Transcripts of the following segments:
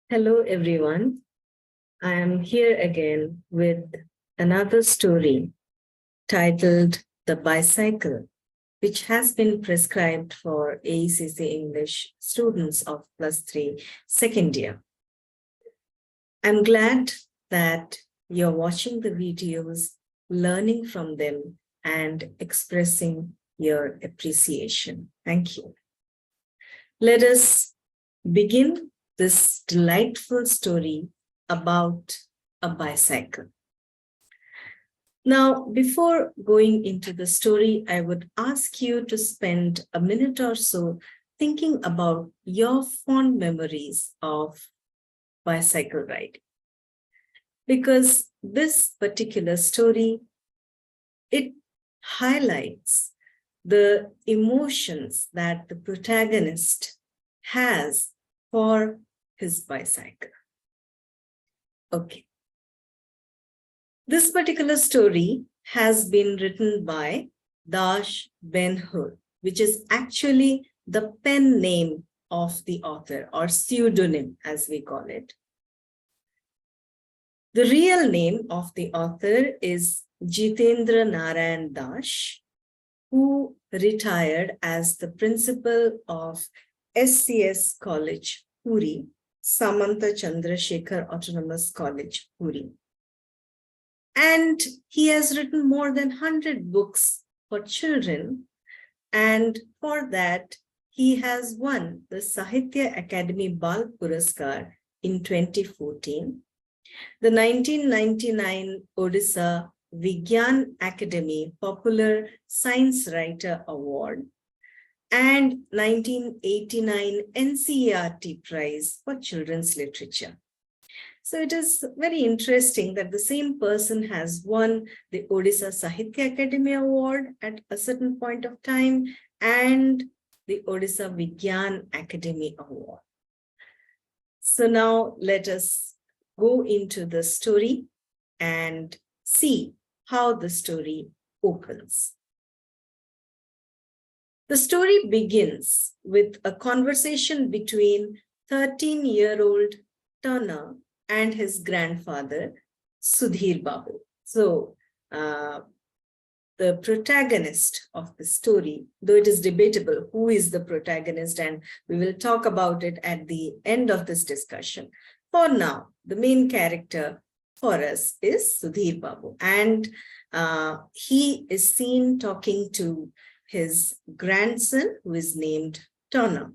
Hello, everyone. I am here again with another story titled The Bicycle, which has been prescribed for AECC English students of +3 second year. I'm glad that you're watching the videos, learning from them, and expressing your appreciation. Thank you. Let us begin this delightful story about a bicycle. Now, before going into the story, I would ask you to spend a minute or so thinking about your fond memories of bicycle riding. Because this particular story, it highlights the emotions that the protagonist has for his bicycle. Okay. This particular story has been written by Benhur, which is actually the pen name of the author, or pseudonym as we call it. The real name of the author is Jitendra Narayan Das, who retired as the principal of SCS College, Puri, Samanta Chandrasekhar Autonomous College, Puri. And he has written more than 100 books for children. And for that, he has won the Sahitya Akademi Bal Puraskar in 2014, the 1999 Odisha Vigyan Academy Popular Science Writer Award, and 1989 NCERT Prize for Children's Literature. So it is very interesting that the same person has won the Odisha Sahitya Akademi Award at a certain point of time and the Odisha Vigyan Academy Award. So now let us go into the story and see how the story opens. The story begins with a conversation between 13-year-old Turner and his grandfather, Sudhir Babu. So, the protagonist of the story, though it is debatable who is the protagonist, and we will talk about it at the end of this discussion. For now, the main character for us is Sudhir Babu, and he is seen talking to his grandson, who is named Turner.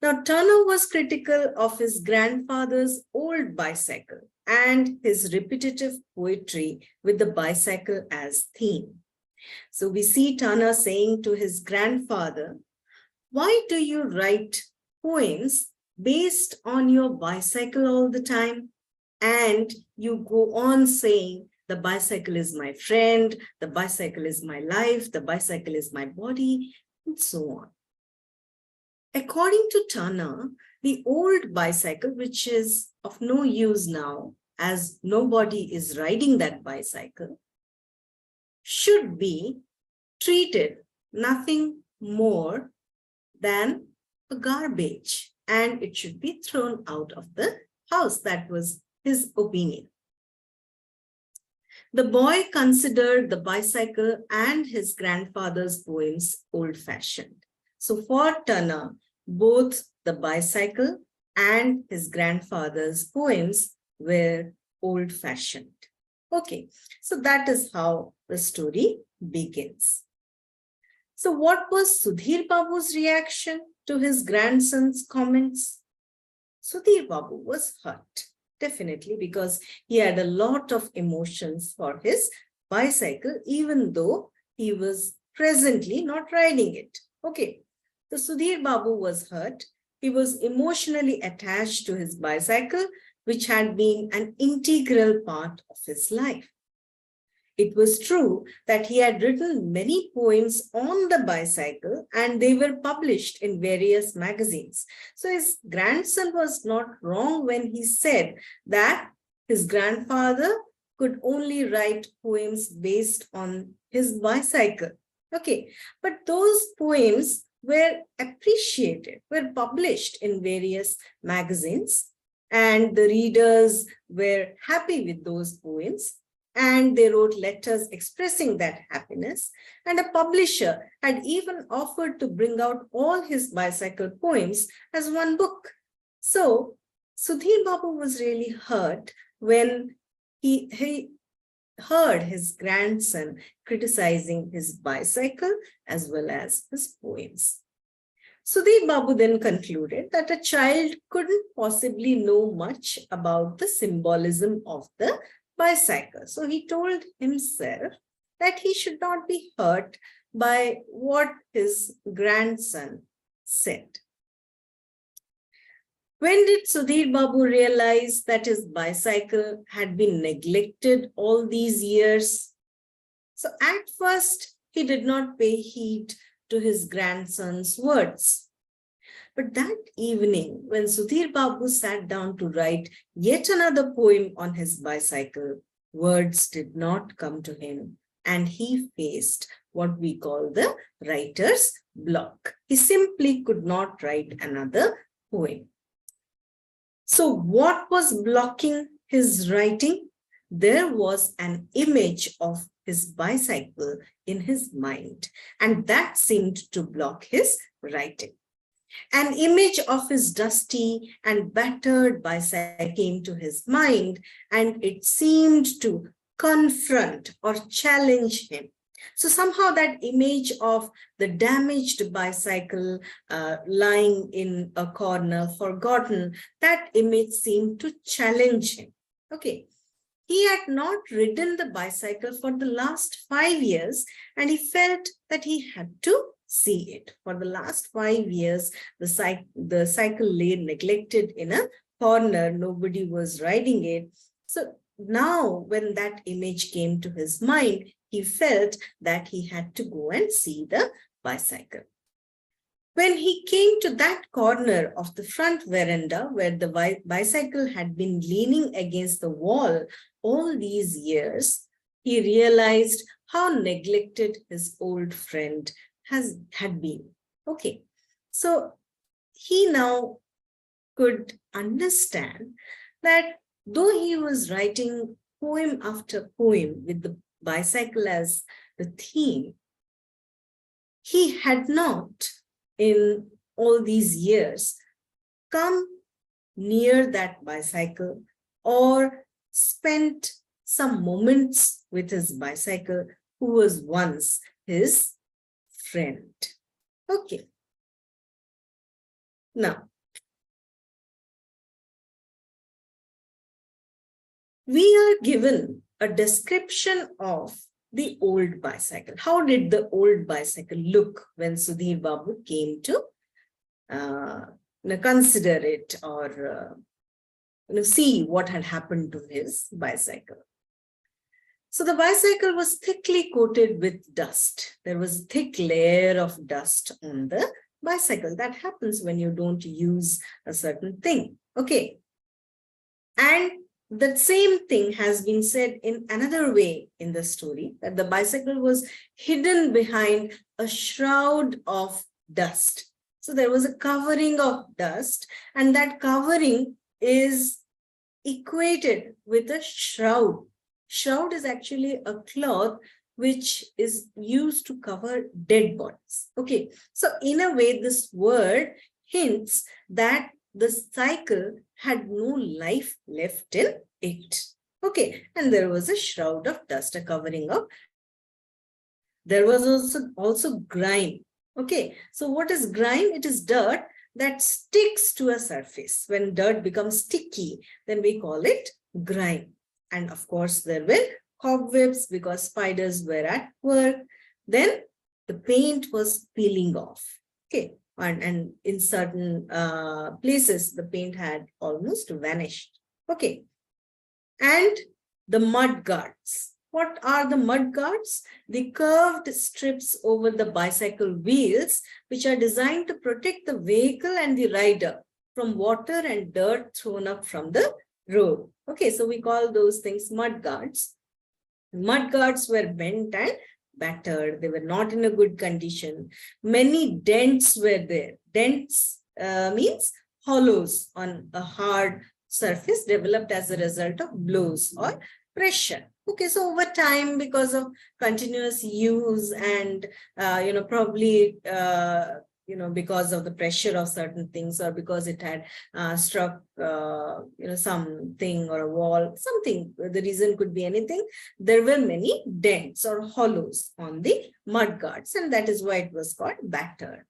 Now, Turner was critical of his grandfather's old bicycle and his repetitive poetry with the bicycle as theme. So we see Turner saying to his grandfather, "Why do you write poems based on your bicycle all the time?" And you go on saying, "The bicycle is my friend, the bicycle is my life, the bicycle is my body," and so on. According to Turner, the old bicycle, which is of no use now, as nobody is riding that bicycle, should be treated nothing more than a garbage, and it should be thrown out of the house. That was his opinion. The boy considered the bicycle and his grandfather's poems old-fashioned. So for Turner, both the bicycle and his grandfather's poems were old-fashioned. Okay, so that is how the story begins. So what was Sudhir Babu's reaction to his grandson's comments? Sudhir Babu was hurt, definitely, because he had a lot of emotions for his bicycle, even though he was presently not riding it. Okay. So Sudhir Babu was hurt. He was emotionally attached to his bicycle, which had been an integral part of his life. It was true that he had written many poems on the bicycle and they were published in various magazines. So his grandson was not wrong when he said that his grandfather could only write poems based on his bicycle. Okay, but those poems were appreciated, were published in various magazines, and the readers were happy with those poems, and they wrote letters expressing that happiness. And a publisher had even offered to bring out all his bicycle poems as one book. So Sudhir Babu was really hurt when he heard his grandson criticizing his bicycle as well as his poems. Sudhir Babu then concluded that a child couldn't possibly know much about the symbolism of the bicycle. So he told himself that he should not be hurt by what his grandson said. When did Sudhir Babu realize that his bicycle had been neglected all these years? So at first, he did not pay heed to his grandson's words. But that evening, when Sudhir Babu sat down to write yet another poem on his bicycle, words did not come to him, and he faced what we call the writer's block. He simply could not write another poem. So what was blocking his writing? There was an image of his bicycle in his mind, and that seemed to block his writing. An image of his dusty and battered bicycle came to his mind, and it seemed to confront or challenge him. So somehow that image of the damaged bicycle lying in a corner, forgotten, that image seemed to challenge him. Okay. He had not ridden the bicycle for the last 5 years, and he felt that he had to see it. For the last 5 years, the cycle lay neglected in a corner. Nobody was riding it. So now when that image came to his mind, he felt that he had to go and see the bicycle. When he came to that corner of the front veranda where the bicycle had been leaning against the wall all these years, he realized how neglected his old friend had been. Okay, so he now could understand that though he was writing poem after poem with the bicycle as the theme, he had not in all these years come near that bicycle or spent some moments with his bicycle who was once his friend. Okay. Now, we are given a description of the old bicycle. How did the old bicycle look when Sudhir Babu came to consider it or see what had happened to his bicycle? So the bicycle was thickly coated with dust. There was a thick layer of dust on the bicycle. That happens when you don't use a certain thing. Okay. And the same thing has been said in another way in the story, that the bicycle was hidden behind a shroud of dust. So there was a covering of dust, and that covering is equated with a shroud. Shroud is actually a cloth which is used to cover dead bodies. Okay, so in a way, this word hints that the cycle had no life left in it. Okay, and there was a shroud of dust, a covering of. There was also grime. Okay, so what is grime? It is dirt that sticks to a surface. When dirt becomes sticky, then we call it grime. And of course, there were cobwebs because spiders were at work. Then the paint was peeling off. Okay, and in certain places, the paint had almost vanished. Okay, and the mud guards. What are the mud guards? The curved strips over the bicycle wheels, which are designed to protect the vehicle and the rider from water and dirt thrown up from the road. Okay, so we call those things mud guards. Mud guards were bent and battered. They were not in a good condition. Many dents were there. Dents means hollows on a hard surface developed as a result of blows or pressure. Okay, so over time, because of continuous use and, probably, because of the pressure of certain things, or because it had struck, something or a wall, something, the reason could be anything. There were many dents or hollows on the mud guards, and that is why it was called battered.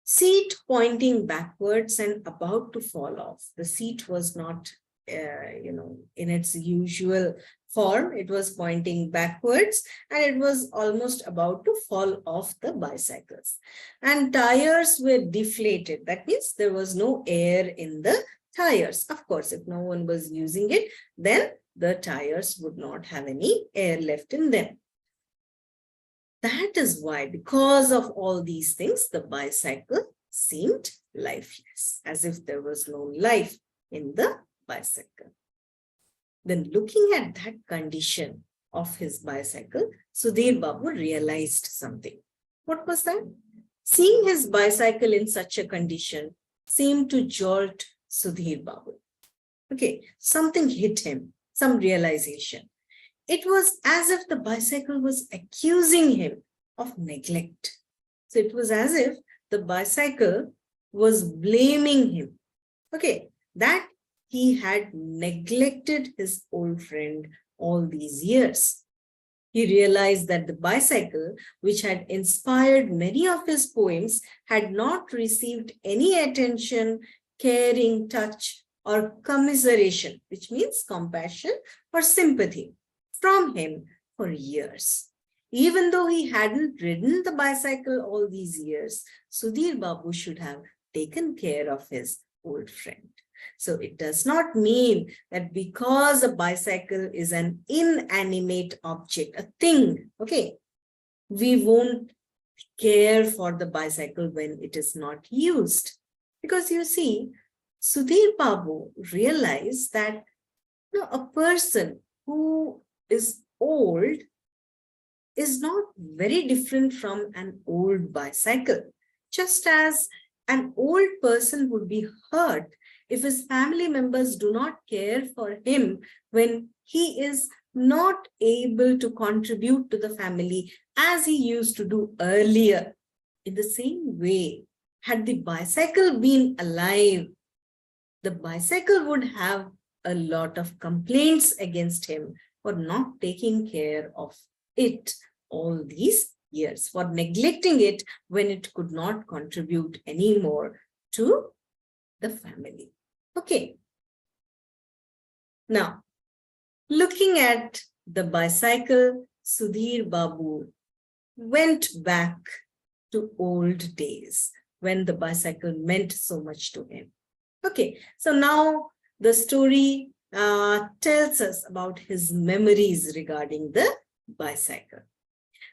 Seat pointing backwards and about to fall off. The seat was not, in its usual form. It was pointing backwards and it was almost about to fall off the bicycles. And tires were deflated. That means there was no air in the tires. Of course, if no one was using it, then the tires would not have any air left in them. That is why, because of all these things, the bicycle seemed lifeless, as if there was no life in the bicycle. Then, looking at that condition of his bicycle, Sudhir Babu realized something. What was that? Seeing his bicycle in such a condition seemed to jolt Sudhir Babu. Okay, something hit him, some realization. It was as if the bicycle was accusing him of neglect. So it was as if the bicycle was blaming him. Okay, that he had neglected his old friend all these years. He realized that the bicycle, which had inspired many of his poems, had not received any attention, caring touch, or commiseration, which means compassion or sympathy, from him for years. Even though he hadn't ridden the bicycle all these years, Sudhir Babu should have taken care of his old friend. So it does not mean that because a bicycle is an inanimate object, a thing, okay, we won't care for the bicycle when it is not used. Because you see, Sudhir Babu realized that a person who is old is not very different from an old bicycle. Just as an old person would be hurt if his family members do not care for him when he is not able to contribute to the family as he used to do earlier. In the same way, had the bicycle been alive, the bicycle would have a lot of complaints against him for not taking care of it all these years, for neglecting it when it could not contribute anymore to the family. Okay. Now, looking at the bicycle, Sudhir Babu went back to old days when the bicycle meant so much to him. Okay, so now the story tells us about his memories regarding the bicycle.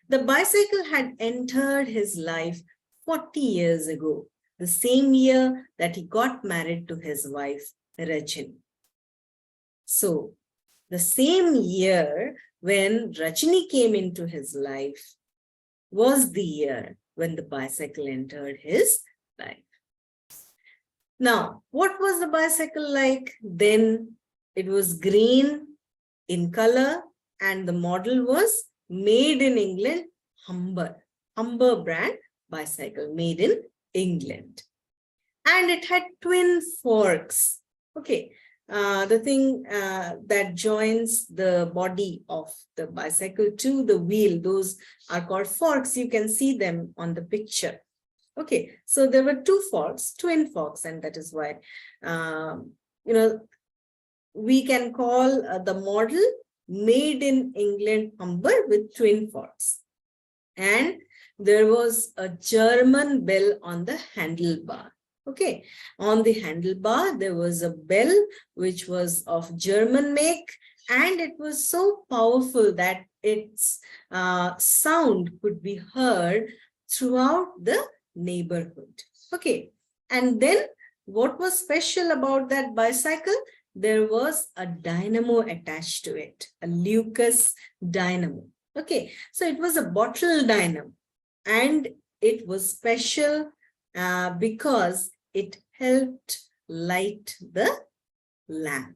The bicycle had entered his life 40 years ago, the same year that he got married to his wife, Rajini. So, the same year when Rajini came into his life was the year when the bicycle entered his life. Now, what was the bicycle like? Then it was green in color and the model was made in England, Humber brand bicycle made in England. And it had twin forks. Okay, the thing that joins the body of the bicycle to the wheel, those are called forks. You can see them on the picture. Okay, so there were two forks, twin forks, and that is why, we can call the model made in England Humber with twin forks. And there was a German bell on the handlebar. Okay, on the handlebar, there was a bell which was of German make, and it was so powerful that its sound could be heard throughout the neighborhood. Okay, and then what was special about that bicycle? There was a dynamo attached to it, a Lucas dynamo. Okay, so it was a bottle dynamo, and it was special because it helped light the lamp.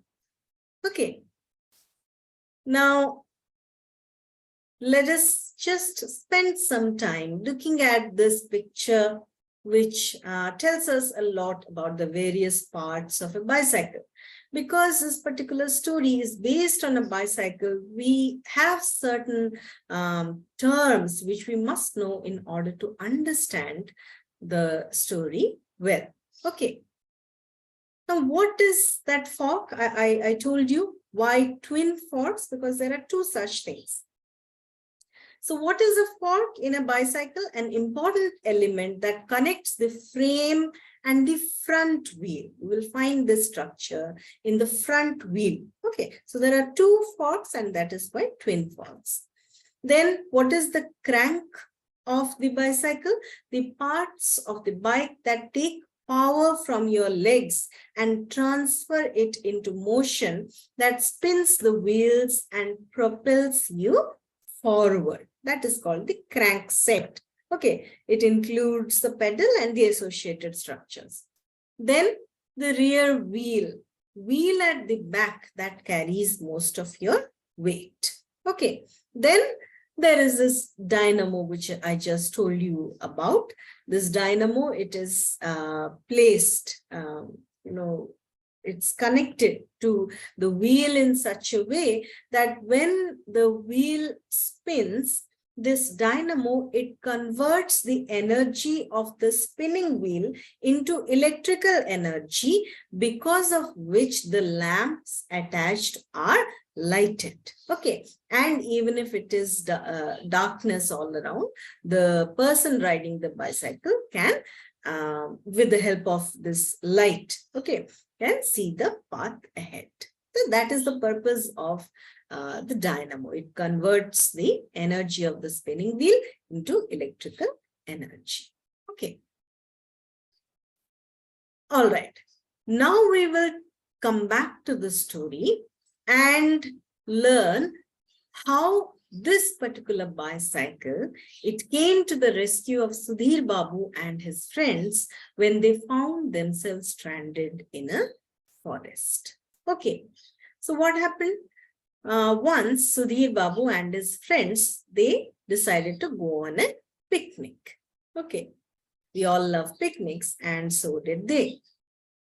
Okay, now let us just spend some time looking at this picture, which tells us a lot about the various parts of a bicycle. Because this particular story is based on a bicycle, we have certain terms which we must know in order to understand the story well. Okay. Now, what is that fork? I told you why twin forks, because there are two such things. So what is a fork in a bicycle? An important element that connects the frame and the front wheel. You will find this structure in the front wheel. Okay, so there are two forks, and that is why twin forks. Then what is the crank of the bicycle? The parts of the bike that take power from your legs and transfer it into motion that spins the wheels and propels you forward. That is called the crankset. Okay, it includes the pedal and the associated structures. Then the rear wheel at the back that carries most of your weight. Okay, then there is this dynamo which I just told you about. This dynamo, it is placed, it's connected to the wheel in such a way that when the wheel spins, this dynamo, it converts the energy of the spinning wheel into electrical energy, because of which the lamps attached are lighted. Okay, and even if it is darkness all around, the person riding the bicycle can, with the help of this light, okay, can see the path ahead. So that is the purpose of the dynamo. It converts the energy of the spinning wheel into electrical energy. Okay. All right. Now we will come back to the story and learn how this particular bicycle, it came to the rescue of Sudhir Babu and his friends when they found themselves stranded in a forest. Okay. So what happened? Once Sudhir Babu and his friends, they decided to go on a picnic. Okay, we all love picnics, and so did they.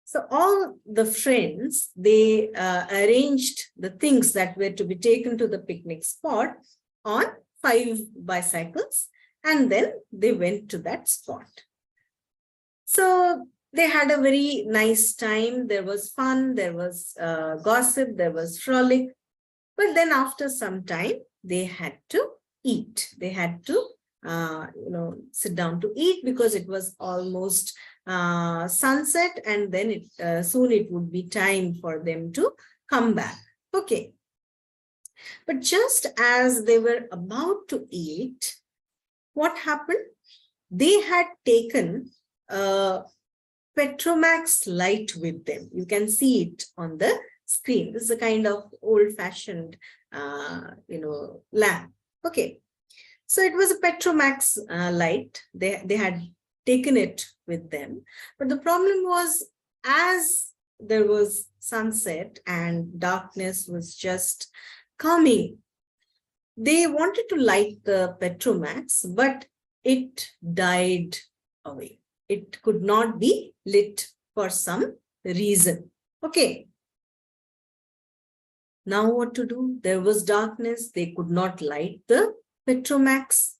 So all the friends, they arranged the things that were to be taken to the picnic spot on 5 bicycles, and then they went to that spot. So they had a very nice time. There was fun, there was gossip, there was frolic. But then after some time, they had to eat. They had to, sit down to eat, because it was almost sunset, and then soon it would be time for them to come back. Okay. But just as they were about to eat, what happened? They had taken a Petromax light with them. You can see it on the screen. This is a kind of old-fashioned, lamp. Okay, so it was a Petromax light. They had taken it with them, but the problem was, as there was sunset and darkness was just coming, they wanted to light the Petromax, but it died away. It could not be lit for some reason. Okay. Now what to do? There was darkness. They could not light the Petromax.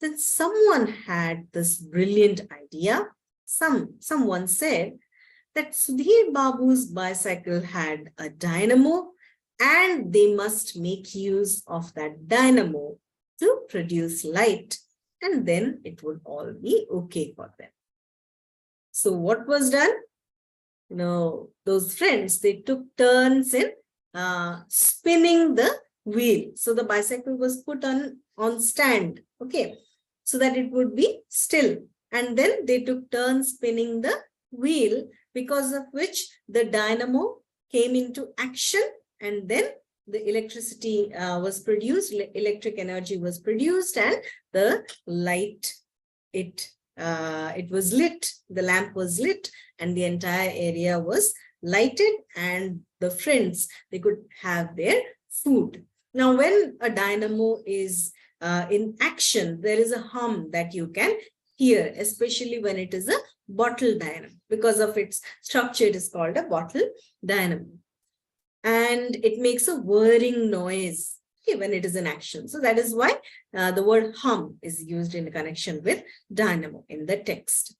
Then someone had this brilliant idea. Someone said that Sudhir Babu's bicycle had a dynamo, and they must make use of that dynamo to produce light, and then it would all be okay for them. So what was done? Those friends, they took turns in spinning the wheel. So the bicycle was put on stand, okay, so that it would be still. And then they took turns spinning the wheel, because of which the dynamo came into action, and then the electricity was produced, electric energy was produced, and the light, it was lit, the lamp was lit, and the entire area was lighted, and the friends, they could have their food. Now, when a dynamo is in action, there is a hum that you can hear, especially when it is a bottle dynamo. Because of its structure, it is called a bottle dynamo. And it makes a whirring noise when it is in action. So that is why the word hum is used in connection with dynamo in the text.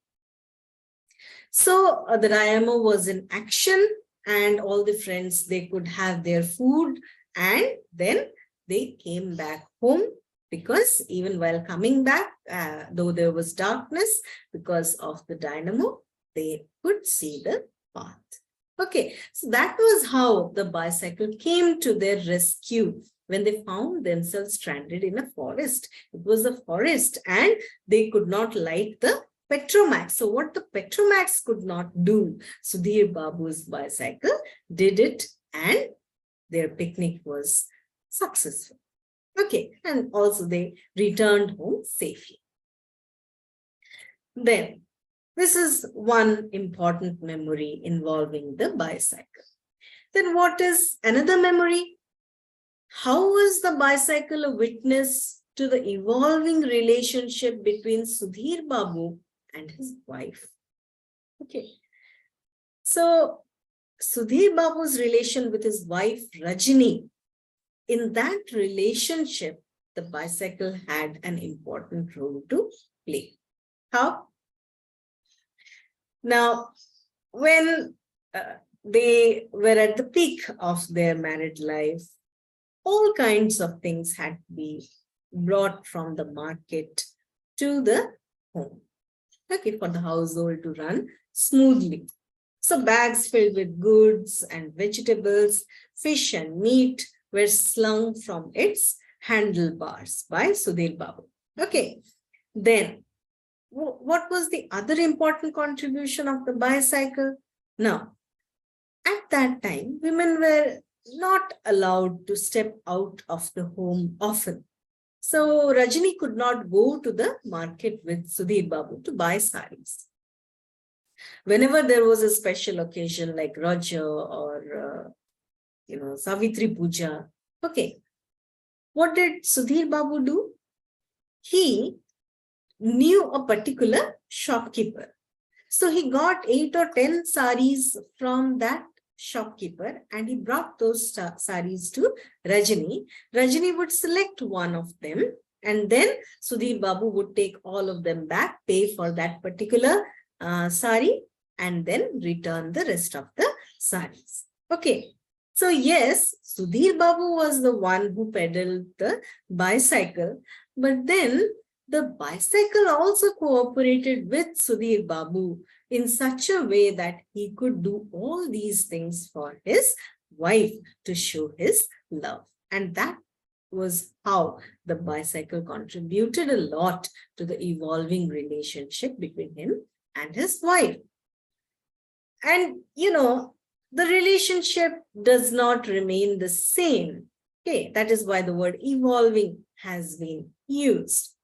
So the dynamo was in action, and all the friends, they could have their food, and then they came back home, because even while coming back, though there was darkness, because of the dynamo, they could see the path. Okay, so that was how the bicycle came to their rescue when they found themselves stranded in a forest. It was a forest, and they could not light the Petromax. So what the Petromax could not do, Sudhir Babu's bicycle did it, and their picnic was successful. Okay, and also they returned home safely. Then, this is one important memory involving the bicycle. Then what is another memory? How was the bicycle a witness to the evolving relationship between Sudhir Babu and his wife? Okay. So, Sudhir Babu's relation with his wife, Rajini, in that relationship, the bicycle had an important role to play. How? Now, when they were at the peak of their married life, all kinds of things had to be brought from the market to the home, okay, for the household to run smoothly. So bags filled with goods and vegetables, fish and meat were slung from its handlebars by Sudhir Babu. Okay, then what was the other important contribution of the bicycle? Now, at that time, women were not allowed to step out of the home often. So Rajini could not go to the market with Sudhir Babu to buy saris. Whenever there was a special occasion like Raja or Savitri Puja, okay, what did Sudhir Babu do? He knew a particular shopkeeper. So he got 8 or 10 saris from that shopkeeper, and he brought those saris to Rajini. Rajini would select one of them, and then Sudhir Babu would take all of them back, pay for that particular sari, and then return the rest of the saris. Okay. So yes, Sudhir Babu was the one who pedaled the bicycle, but then the bicycle also cooperated with Sudhir Babu in such a way that he could do all these things for his wife to show his love. And that was how the bicycle contributed a lot to the evolving relationship between him and his wife. And, the relationship does not remain the same. Okay, that is why the word evolving has been used.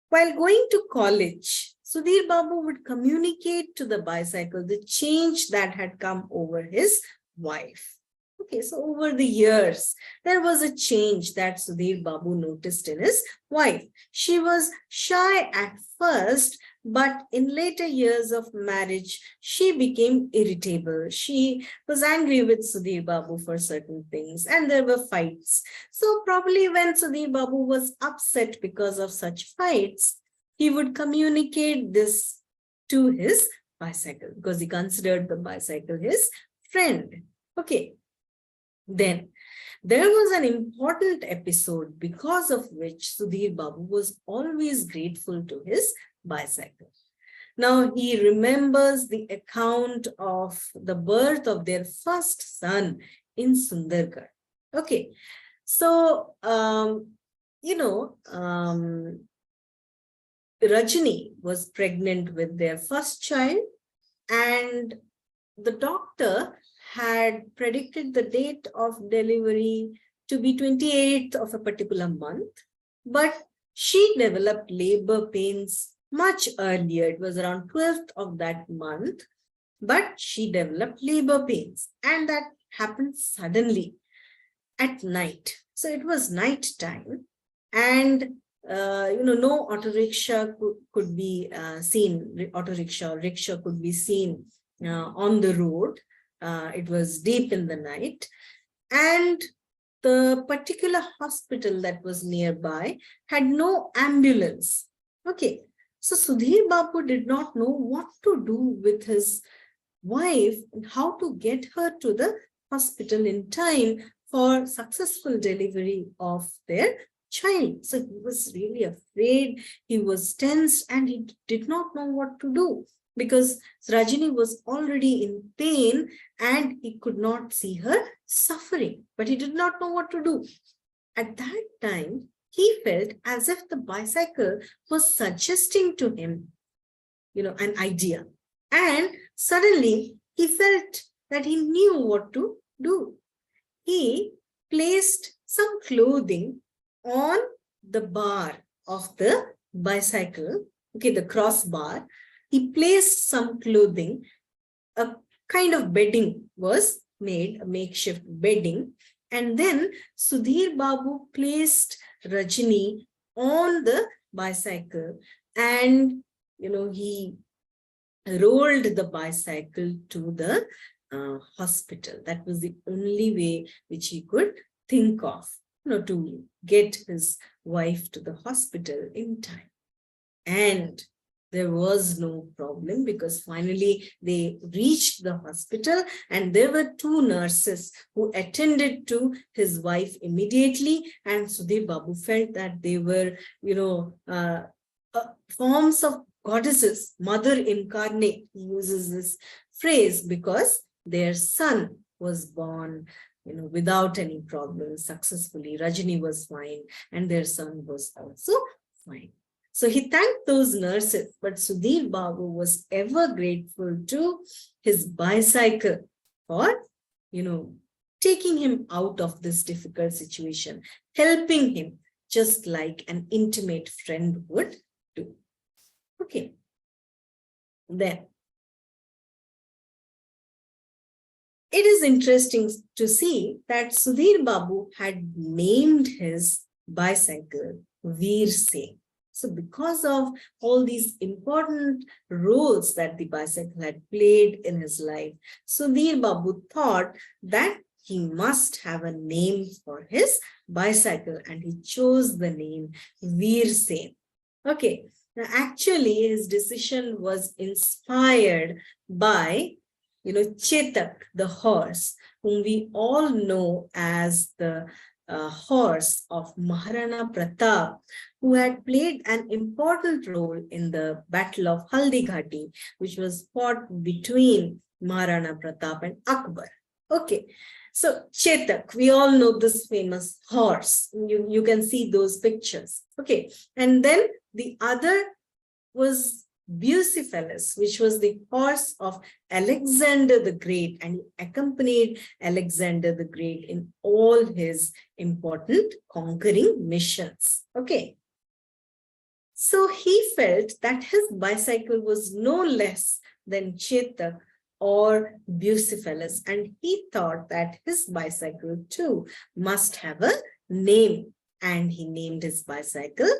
While going to college, Sudhir Babu would communicate to the bicycle the change that had come over his wife. Okay, so over the years, there was a change that Sudhir Babu noticed in his wife. She was shy at first, but in later years of marriage, she became irritable. She was angry with Sudhir Babu for certain things, and there were fights. So probably when Sudhir Babu was upset because of such fights, he would communicate this to his bicycle, because he considered the bicycle his friend. Okay. Then there was an important episode because of which Sudhir Babu was always grateful to his bicycle. Now he remembers the account of the birth of their first son in Sundargarh. Okay, so Rajini was pregnant with their first child, and the doctor had predicted the date of delivery to be 28th of a particular month, but she developed labor pains much earlier. It was around 12th of that month, but she developed labor pains, and that happened suddenly at night. So it was night time, and no auto rickshaw could be seen. Auto rickshaw, rickshaw could be seen on the road. It was deep in the night, and the particular hospital that was nearby had no ambulance. Okay, so Sudhir Babu did not know what to do with his wife and how to get her to the hospital in time for successful delivery of their child. So he was really afraid, he was tense, and he did not know what to do because Rajini was already in pain and he could not see her suffering, but he did not know what to do. At that time, he felt as if the bicycle was suggesting to him, an idea. And suddenly he felt that he knew what to do. He placed some clothing on the bar of the bicycle, okay, the crossbar. He placed some clothing, a kind of bedding was made, a makeshift bedding. And then Sudhir Babu placed Rajini on the bicycle, and, he rolled the bicycle to the hospital. That was the only way which he could think of, to get his wife to the hospital in time. And there was no problem because finally they reached the hospital, and there were two nurses who attended to his wife immediately. And Sudhir Babu felt that they were, forms of goddesses, mother incarnate. He uses this phrase because their son was born, without any problems, successfully. Rajini was fine, and their son was also fine. So he thanked those nurses, but Sudhir Babu was ever grateful to his bicycle for, taking him out of this difficult situation, helping him just like an intimate friend would do. Okay. Then it is interesting to see that Sudhir Babu had named his bicycle Veersen. So because of all these important roles that the bicycle had played in his life, Sudhir Babu thought that he must have a name for his bicycle, and he chose the name Veersen. Okay, now actually his decision was inspired by, Chetak, the horse, whom we all know as the horse of Maharana Pratap, who had played an important role in the Battle of Haldighati, which was fought between Maharana Pratap and Akbar. Okay, so Chetak, we all know this famous horse. You can see those pictures. Okay, and then the other was Bucephalus, which was the horse of Alexander the Great, and he accompanied Alexander the Great in all his important conquering missions. Okay. So he felt that his bicycle was no less than Chetak or Bucephalus, and he thought that his bicycle too must have a name, and he named his bicycle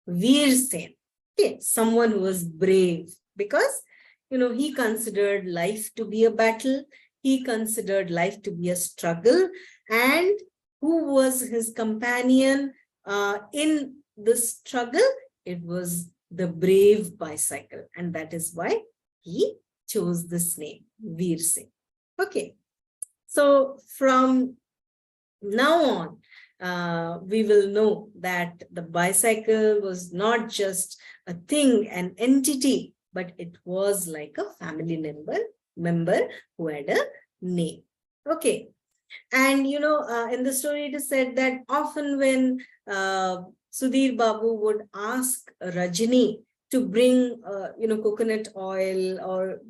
Veersen. Okay, someone who was brave, because he considered life to be a battle, he considered life to be a struggle, and who was his companion in the struggle? It was the brave bicycle, and that is why he chose this name, Veersen. Okay, so from now on, we will know that the bicycle was not just a thing, an entity, but it was like a family member who had a name. Okay. And, in the story, it is said that often when Sudhir Babu would ask Rajini to bring, coconut oil or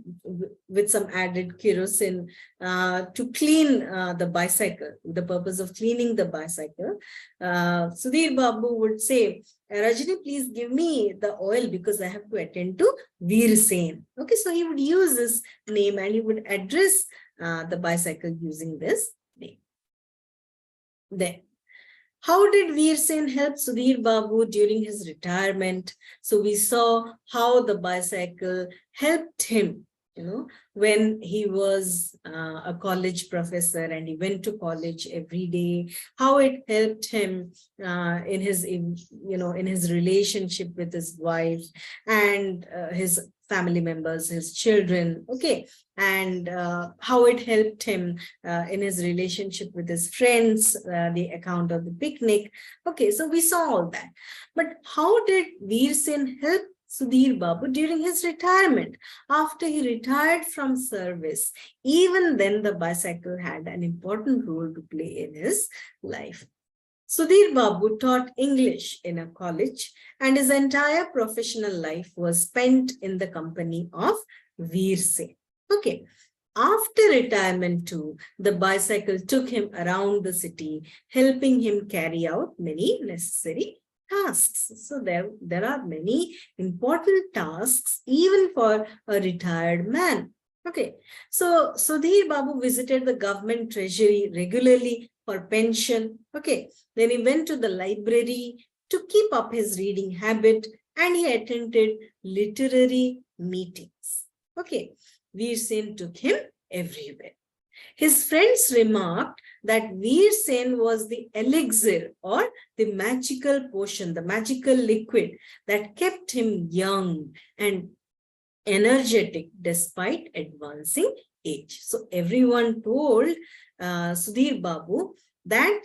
with some added kerosene to clean the bicycle, the purpose of cleaning the bicycle. Sudhir Babu would say, Rajini, please give me the oil because I have to attend to Veersen. Okay, so he would use this name and he would address the bicycle using this name. Then, how did Veersen help Sudhir Babu during his retirement? So we saw how the bicycle helped him, when he was a college professor and he went to college every day, how it helped him in his relationship with his wife and his family members, his children, okay, and how it helped him in his relationship with his friends, the account of the picnic. Okay, so we saw all that. But how did Veersen help Sudhir Babu during his retirement? After he retired from service, even then the bicycle had an important role to play in his life. Sudhir Babu taught English in a college and his entire professional life was spent in the company of Veersen. Okay. After retirement too, the bicycle took him around the city, helping him carry out many necessary tasks. So there are many important tasks even for a retired man. Okay, so Sudhir Babu visited the government treasury regularly for pension. Okay, then he went to the library to keep up his reading habit and he attended literary meetings. Okay, Veersen took him everywhere. His friends remarked that Veersen was the elixir or the magical potion, the magical liquid that kept him young and energetic despite advancing age. So everyone told Sudhir Babu that,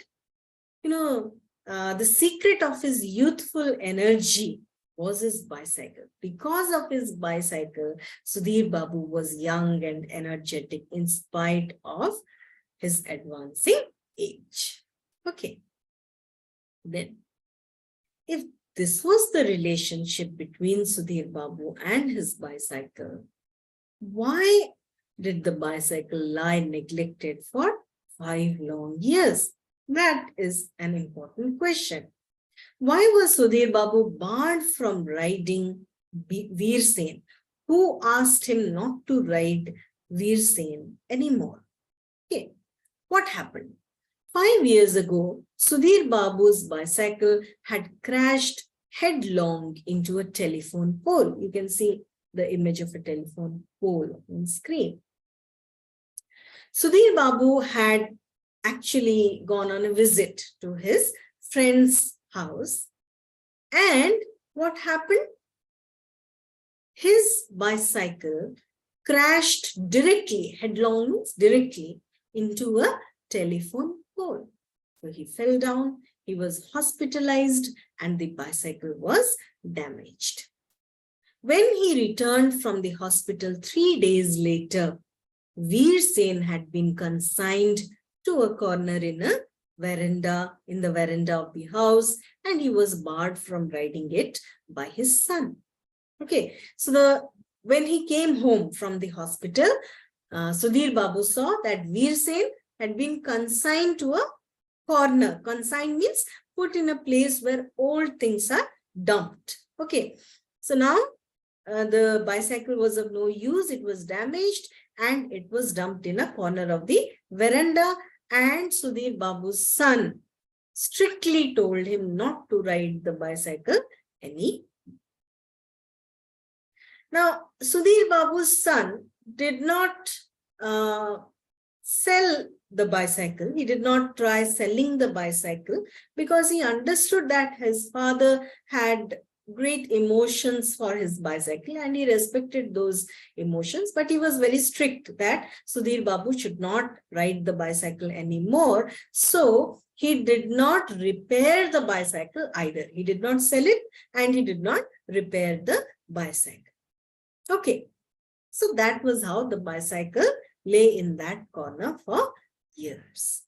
the secret of his youthful energy was his bicycle. Because of his bicycle, Sudhir Babu was young and energetic in spite of his advancing age. Okay. Then, if this was the relationship between Sudhir Babu and his bicycle, why did the bicycle lie neglected for 5 long years? That is an important question. Why was Sudhir Babu barred from riding Veersen? Who asked him not to ride Veersen anymore? Okay, what happened? 5 years ago, Sudhir Babu's bicycle had crashed headlong into a telephone pole. You can see the image of a telephone pole on screen. Sudhir Babu had actually gone on a visit to his friend's house. And what happened? His bicycle crashed directly, headlong means directly, into a telephone pole. So he fell down, he was hospitalized, and the bicycle was damaged. When he returned from the hospital 3 days later, Veersen had been consigned to a corner in the veranda of the house, and he was barred from riding it by his son. Okay, so when he came home from the hospital, Sudhir Babu saw that Veersen had been consigned to a corner. Consigned means put in a place where old things are dumped. Okay, so now the bicycle was of no use, it was damaged, and it was dumped in a corner of the veranda. And Sudhir Babu's son strictly told him not to ride the bicycle any. Now, Sudhir Babu's son did not sell the bicycle. He did not try selling the bicycle because he understood that his father had great emotions for his bicycle and he respected those emotions, but he was very strict that Sudhir Babu should not ride the bicycle anymore. So he did not repair the bicycle either. He did not sell it and he did not repair the bicycle. Okay, so that was how the bicycle lay in that corner for years.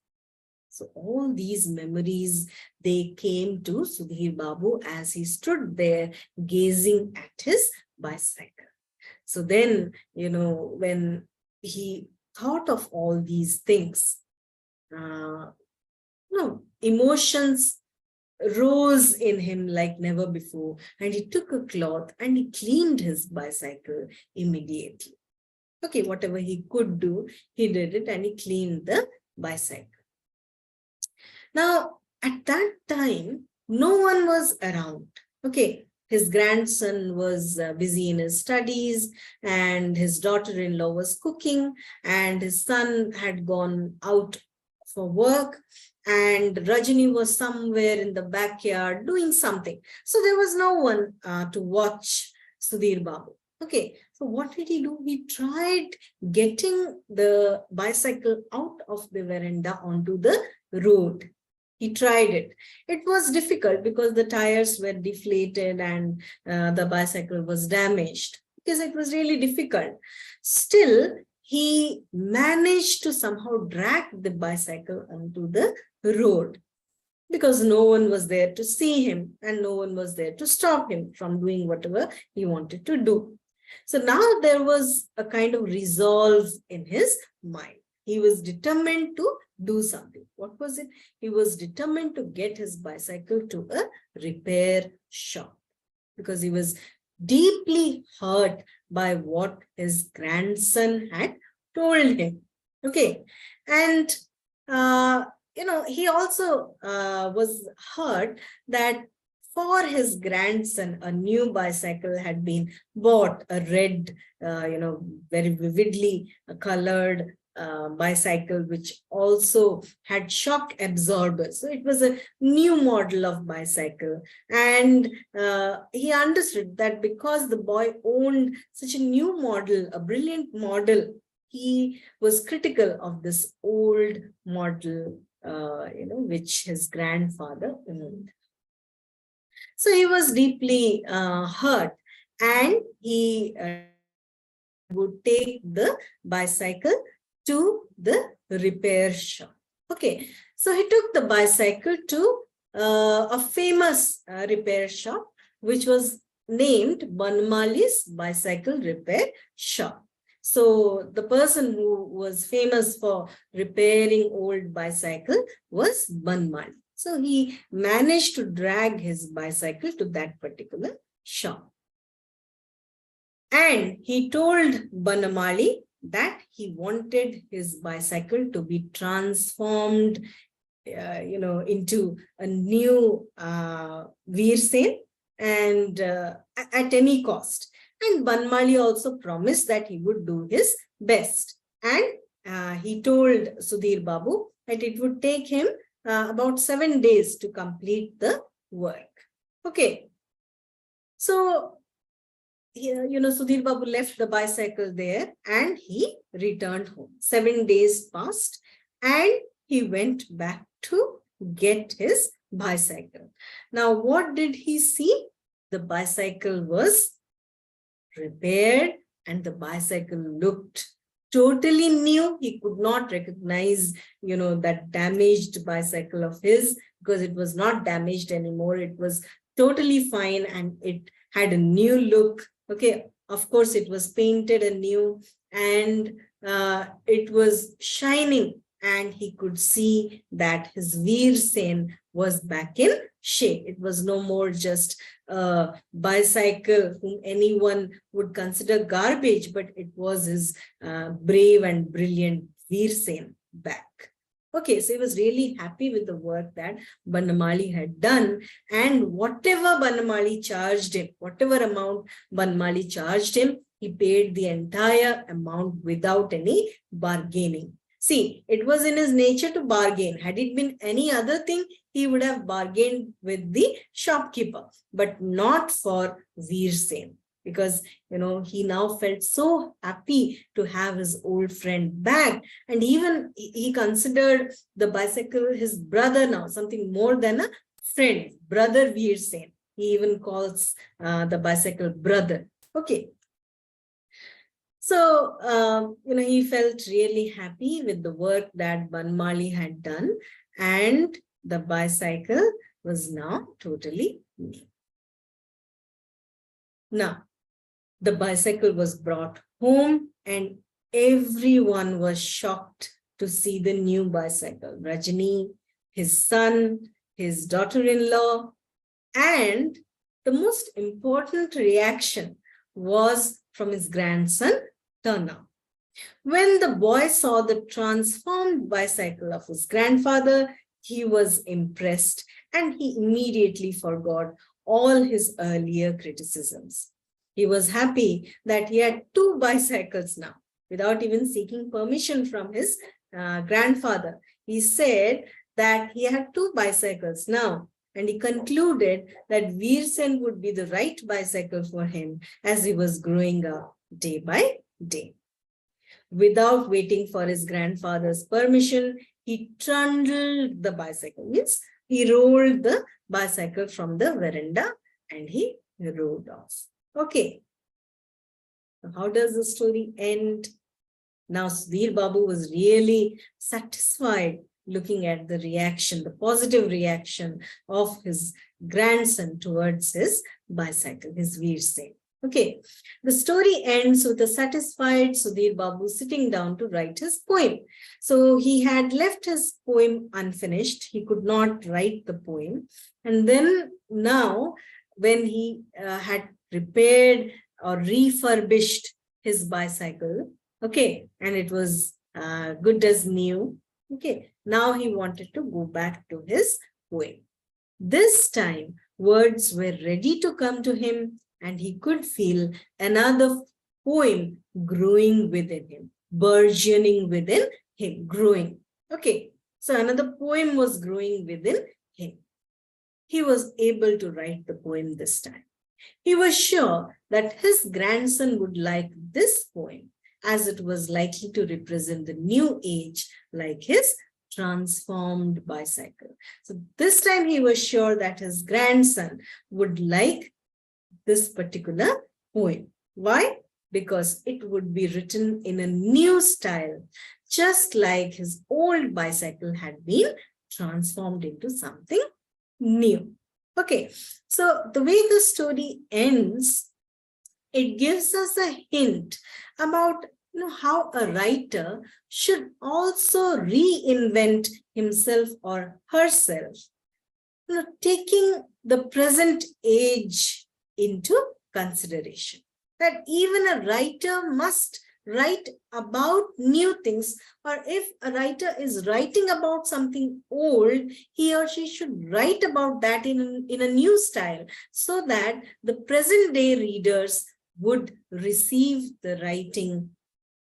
So all these memories, they came to Sudhir Babu as he stood there gazing at his bicycle. So then, when he thought of all these things, emotions rose in him like never before, and he took a cloth and he cleaned his bicycle immediately. Okay, whatever he could do, he did it, and he cleaned the bicycle. Now, at that time, no one was around. Okay, his grandson was busy in his studies, and his daughter-in-law was cooking, and his son had gone out for work, and Rajini was somewhere in the backyard doing something. So there was no one to watch Sudhir Babu. Okay, so what did he do? He tried getting the bicycle out of the veranda onto the road. He tried it. It was difficult because the tires were deflated and the bicycle was damaged, because it was really difficult. Still, he managed to somehow drag the bicycle onto the road, because no one was there to see him and no one was there to stop him from doing whatever he wanted to do. So now there was a kind of resolve in his mind. He was determined to do something. What was it? He was determined to get his bicycle to a repair shop, because he was deeply hurt by what his grandson had told him. Okay. And, he also was hurt that for his grandson, a new bicycle had been bought, a red, very vividly colored bicycle, which also had shock absorbers. So it was a new model of bicycle. And he understood that because the boy owned such a new model, a brilliant model, he was critical of this old model, which his grandfather owned. So he was deeply hurt, and he would take the bicycle to the repair shop. Okay, so he took the bicycle to a famous repair shop, which was named Banmali's Bicycle Repair Shop. So the person who was famous for repairing old bicycle was Banmali. So he managed to drag his bicycle to that particular shop. And he told Banmali that he wanted his bicycle to be transformed, into a new Veersen, and at any cost. And Banmali also promised that he would do his best. And he told Sudhir Babu that it would take him about 7 days to complete the work. Okay. So, Sudhir Babu left the bicycle there and he returned home. 7 days passed and he went back to get his bicycle. Now, what did he see? The bicycle was repaired and the bicycle looked totally new. He could not recognize, that damaged bicycle of his, because it was not damaged anymore. It was totally fine and it had a new look. Okay, of course, it was painted anew and it was shining, and he could see that his Veersen was back in shape. It was no more just a bicycle whom anyone would consider garbage, but it was his brave and brilliant Veersen back. Okay, so he was really happy with the work that Banmali had done, and whatever Banmali charged him, whatever amount Banmali charged him, he paid the entire amount without any bargaining. See, it was in his nature to bargain. Had it been any other thing, he would have bargained with the shopkeeper, but not for Veersen, because, he now felt so happy to have his old friend back. And even he considered the bicycle his brother now, something more than a friend, brother Veersen. He even calls the bicycle brother. Okay. So, he felt really happy with the work that Banmali had done. and the bicycle was now totally new. Now, the bicycle was brought home and everyone was shocked to see the new bicycle. Rajani, his son, his daughter-in-law, and the most important reaction was from his grandson, Turner. When the boy saw the transformed bicycle of his grandfather, he was impressed and he immediately forgot all his earlier criticisms. He was happy that he had 2 bicycles now, without even seeking permission from his grandfather. He said that he had 2 bicycles now, and he concluded that Veersen would be the right bicycle for him as he was growing up day by day. Without waiting for his grandfather's permission, he trundled the bicycle. Means he rolled the bicycle from the veranda and he rode off. Okay. So how does the story end? Now Sudhir Babu was really satisfied looking at the reaction, the positive reaction of his grandson towards his bicycle, his Veersen. Okay, the story ends with a satisfied Sudhir Babu sitting down to write his poem. So he had left his poem unfinished. He could not write the poem. And then now when he had repaired or refurbished his bicycle, okay, and it was good as new, okay, now he wanted to go back to his poem. This time, words were ready to come to him, and he could feel another poem growing within him, burgeoning within him, growing. Okay, so another poem was growing within him. He was able to write the poem this time. He was sure that his grandson would like this poem, as it was likely to represent the new age like his transformed bicycle. So this time he was sure that his grandson would like this particular poem. Why? Because it would be written in a new style, just like his old bicycle had been transformed into something new. Okay, so the way the story ends, it gives us a hint about how a writer should also reinvent himself or herself, taking the present age into consideration. That even a writer must write about new things, or if a writer is writing about something old, he or she should write about that in a new style, so that the present day readers would receive the writing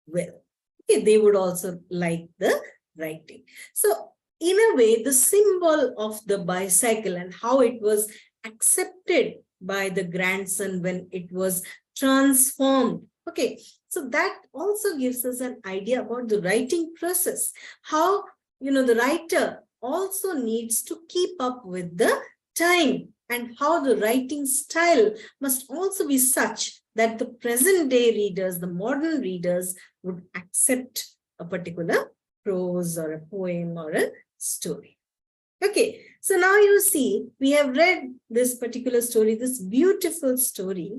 well. Okay, they would also like the writing. So in a way, the symbol of the bicycle and how it was accepted by the grandson when it was transformed. Okay, so that also gives us an idea about the writing process. How, the writer also needs to keep up with the time, and how the writing style must also be such that the present day readers, the modern readers, would accept a particular prose or a poem or a story. Okay, so now you see, we have read this particular story, this beautiful story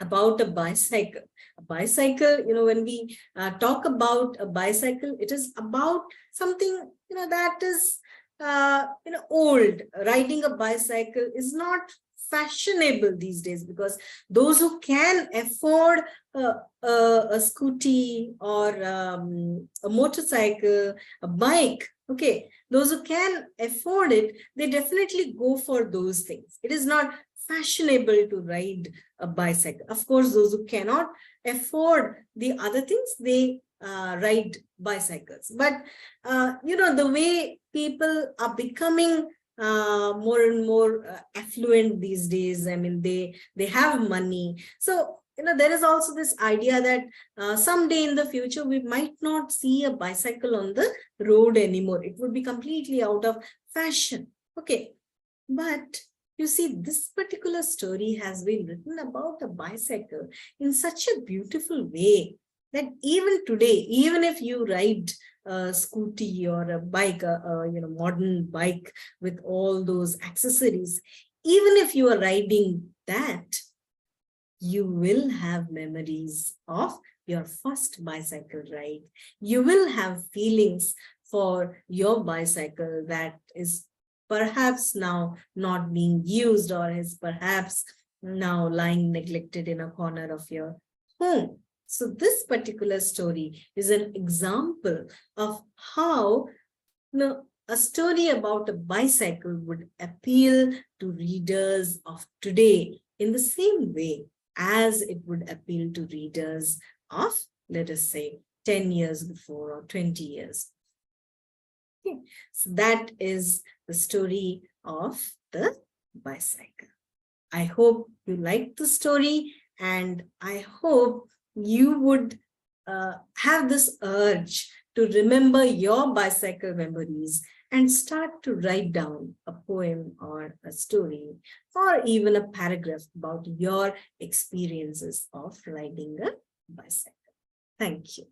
about a bicycle. A bicycle, when we talk about a bicycle, it is about something, that is, old. Riding a bicycle is not fashionable these days, because those who can afford a scooty or a motorcycle, a bike, okay, those who can afford it, they definitely go for those things. It is not fashionable to ride a bicycle. Of course, those who cannot afford the other things, they ride bicycles. But, the way people are becoming more and more affluent these days, I mean, they have money. So, there is also this idea that someday in the future, we might not see a bicycle on the road anymore. It would be completely out of fashion. Okay. But you see, this particular story has been written about a bicycle in such a beautiful way that even today, even if you ride a scooty or a bike, modern bike with all those accessories, even if you are riding that, you will have memories of your first bicycle ride. You will have feelings for your bicycle that is perhaps now not being used, or is perhaps now lying neglected in a corner of your home. So this particular story is an example of how a story about a bicycle would appeal to readers of today in the same way as it would appeal to readers of, let us say, 10 years before or 20 years. Okay. So that is the story of the bicycle. I hope you liked the story, and I hope you would have this urge to remember your bicycle memories and start to write down a poem or a story or even a paragraph about your experiences of riding a bicycle. Thank you.